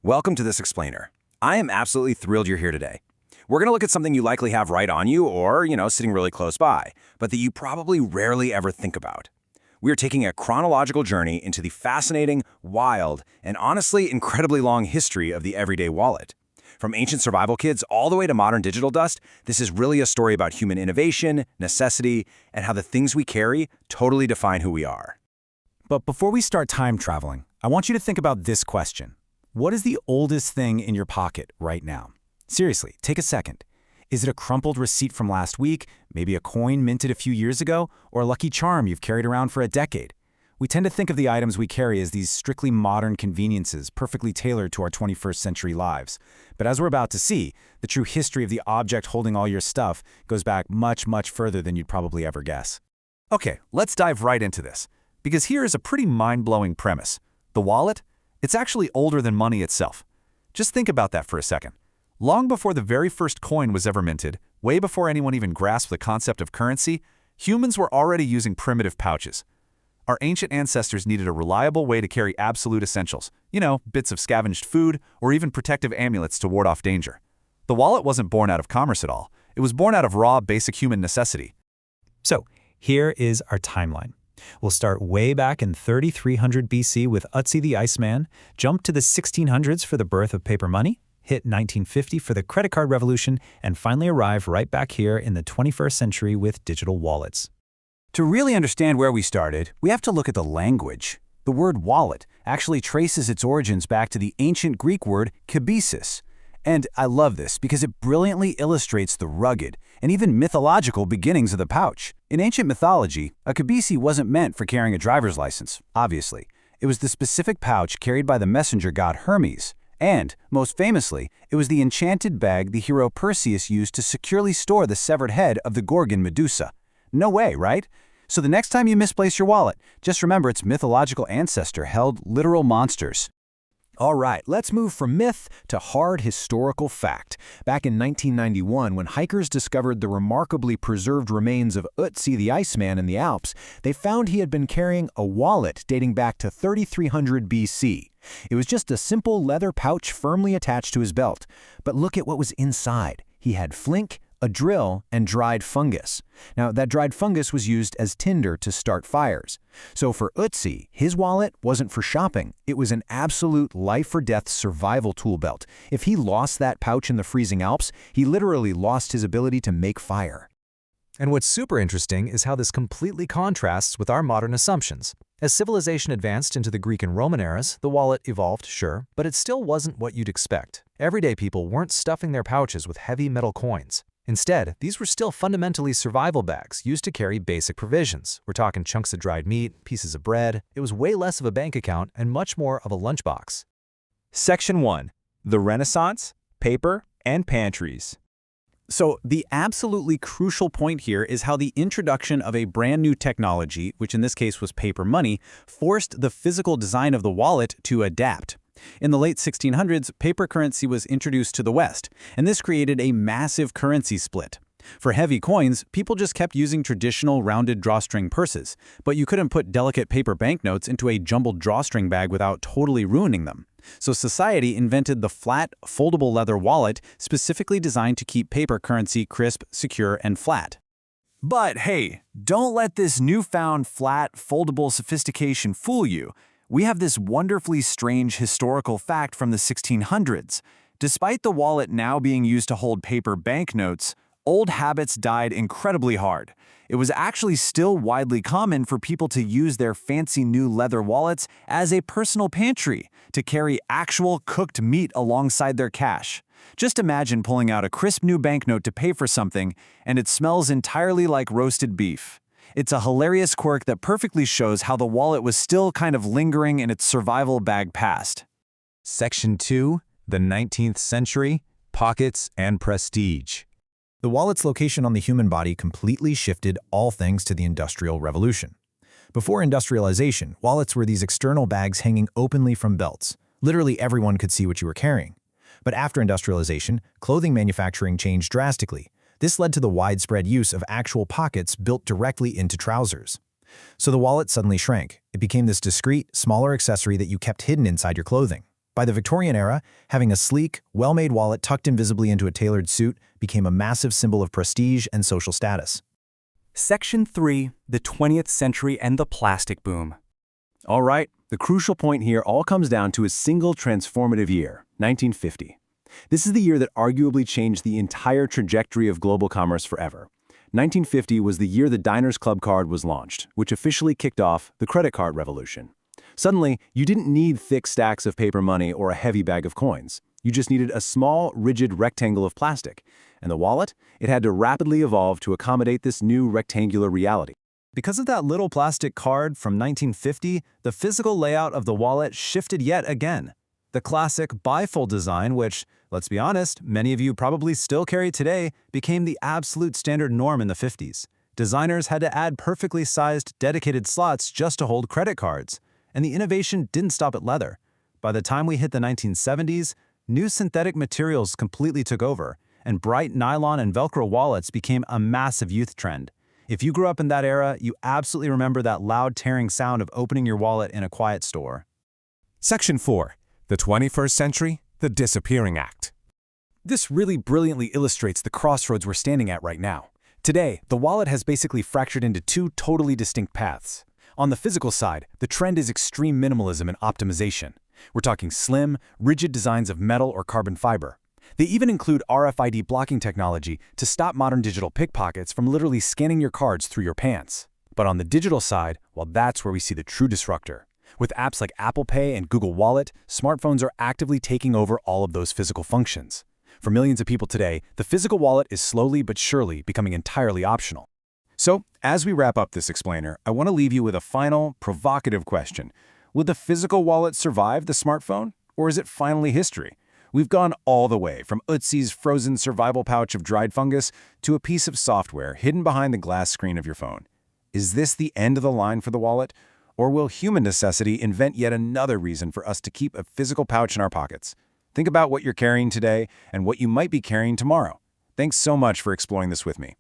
Welcome to This Explainer. I am absolutely thrilled you're here today. We're going to look at something you likely have right on you or, sitting really close by, but that you probably rarely ever think about. We are taking a chronological journey into the fascinating, wild, and honestly incredibly long history of the everyday wallet. From ancient survival kits all the way to modern digital dust, this is really a story about human innovation, necessity, and how the things we carry totally define who we are. But before we start time traveling, I want you to think about this question. What is the oldest thing in your pocket right now? Seriously, take a second. Is it a crumpled receipt from last week, maybe a coin minted a few years ago, or a lucky charm you've carried around for a decade? We tend to think of the items we carry as these strictly modern conveniences perfectly tailored to our 21st century lives. But as we're about to see, the true history of the object holding all your stuff goes back much, much further than you'd probably ever guess. Okay, let's dive right into this, because here is a pretty mind-blowing premise. The wallet? It's actually older than money itself. Just think about that for a second. Long before the very first coin was ever minted, way before anyone even grasped the concept of currency, humans were already using primitive pouches. Our ancient ancestors needed a reliable way to carry absolute essentials, bits of scavenged food or even protective amulets to ward off danger. The wallet wasn't born out of commerce at all. It was born out of raw, basic human necessity. So, here is our timeline. We'll start way back in 3300 BC with Ötzi the Iceman, jump to the 1600s for the birth of paper money, hit 1950 for the credit card revolution, and finally arrive right back here in the 21st century with digital wallets. To really understand where we started, we have to look at the language. The word wallet actually traces its origins back to the ancient Greek word kibesis. And I love this because it brilliantly illustrates the rugged and even mythological beginnings of the pouch. In ancient mythology, a kibesi wasn't meant for carrying a driver's license, obviously. It was the specific pouch carried by the messenger god Hermes. And, most famously, it was the enchanted bag the hero Perseus used to securely store the severed head of the Gorgon Medusa. No way, right? So the next time you misplace your wallet, just remember its mythological ancestor held literal monsters. All right, let's move from myth to hard historical fact. Back in 1991, when hikers discovered the remarkably preserved remains of Ötzi the Iceman in the Alps, they found he had been carrying a wallet dating back to 3300 BC. It was just a simple leather pouch firmly attached to his belt. But look at what was inside. He had flink, a drill, and dried fungus. Now, that dried fungus was used as tinder to start fires. So for Ötzi, his wallet wasn't for shopping. It was an absolute life-or-death survival tool belt. If he lost that pouch in the freezing Alps, he literally lost his ability to make fire. And what's super interesting is how this completely contrasts with our modern assumptions. As civilization advanced into the Greek and Roman eras, the wallet evolved, sure, but it still wasn't what you'd expect. Everyday people weren't stuffing their pouches with heavy metal coins. Instead, these were still fundamentally survival bags used to carry basic provisions. We're talking chunks of dried meat, pieces of bread. It was way less of a bank account and much more of a lunchbox. Section 1. The Renaissance, Paper, and Pantries. So the absolutely crucial point here is how the introduction of a brand new technology, which in this case was paper money, forced the physical design of the wallet to adapt. In the late 1600s, paper currency was introduced to the West, and this created a massive currency split. For heavy coins, people just kept using traditional rounded drawstring purses, but you couldn't put delicate paper banknotes into a jumbled drawstring bag without totally ruining them. So society invented the flat, foldable leather wallet specifically designed to keep paper currency crisp, secure, and flat. But hey, don't let this newfound flat, foldable sophistication fool you. We have this wonderfully strange historical fact from the 1600s. Despite the wallet now being used to hold paper banknotes, old habits died incredibly hard. It was actually still widely common for people to use their fancy new leather wallets as a personal pantry to carry actual cooked meat alongside their cash. Just imagine pulling out a crisp new banknote to pay for something, and it smells entirely like roasted beef. It's a hilarious quirk that perfectly shows how the wallet was still kind of lingering in its survival bag past. Section 2. The 19th Century, Pockets and Prestige. The wallet's location on the human body completely shifted, all thanks to the Industrial Revolution. Before industrialization, wallets were these external bags hanging openly from belts. Literally everyone could see what you were carrying. But after industrialization, clothing manufacturing changed drastically. This led to the widespread use of actual pockets built directly into trousers. So the wallet suddenly shrank. It became this discreet, smaller accessory that you kept hidden inside your clothing. By the Victorian era, having a sleek, well-made wallet tucked invisibly into a tailored suit became a massive symbol of prestige and social status. Section 3, the 20th century and the plastic boom. All right, the crucial point here all comes down to a single transformative year, 1950. This is the year that arguably changed the entire trajectory of global commerce forever. 1950 was the year the Diners Club card was launched, which officially kicked off the credit card revolution. Suddenly, you didn't need thick stacks of paper money or a heavy bag of coins. You just needed a small, rigid rectangle of plastic. And the wallet? It had to rapidly evolve to accommodate this new rectangular reality. Because of that little plastic card from 1950, the physical layout of the wallet shifted yet again. The classic bifold design, which, let's be honest, many of you probably still carry today, became the absolute standard norm in the 50s. Designers had to add perfectly sized, dedicated slots just to hold credit cards. And the innovation didn't stop at leather. By the time we hit the 1970s, new synthetic materials completely took over, and bright nylon and Velcro wallets became a massive youth trend. If you grew up in that era, you absolutely remember that loud tearing sound of opening your wallet in a quiet store. Section 4. The 21st Century, the Disappearing Act. This really brilliantly illustrates the crossroads we're standing at right now. Today, the wallet has basically fractured into two totally distinct paths. On the physical side, the trend is extreme minimalism and optimization. We're talking slim, rigid designs of metal or carbon fiber. They even include RFID blocking technology to stop modern digital pickpockets from literally scanning your cards through your pants. But on the digital side, well, that's where we see the true disruptor. With apps like Apple Pay and Google Wallet, smartphones are actively taking over all of those physical functions. For millions of people today, the physical wallet is slowly but surely becoming entirely optional. So, as we wrap up this explainer, I want to leave you with a final, provocative question. Will the physical wallet survive the smartphone, or is it finally history? We've gone all the way from Ötzi's frozen survival pouch of dried fungus to a piece of software hidden behind the glass screen of your phone. Is this the end of the line for the wallet? Or will human necessity invent yet another reason for us to keep a physical pouch in our pockets? Think about what you're carrying today and what you might be carrying tomorrow. Thanks so much for exploring this with me.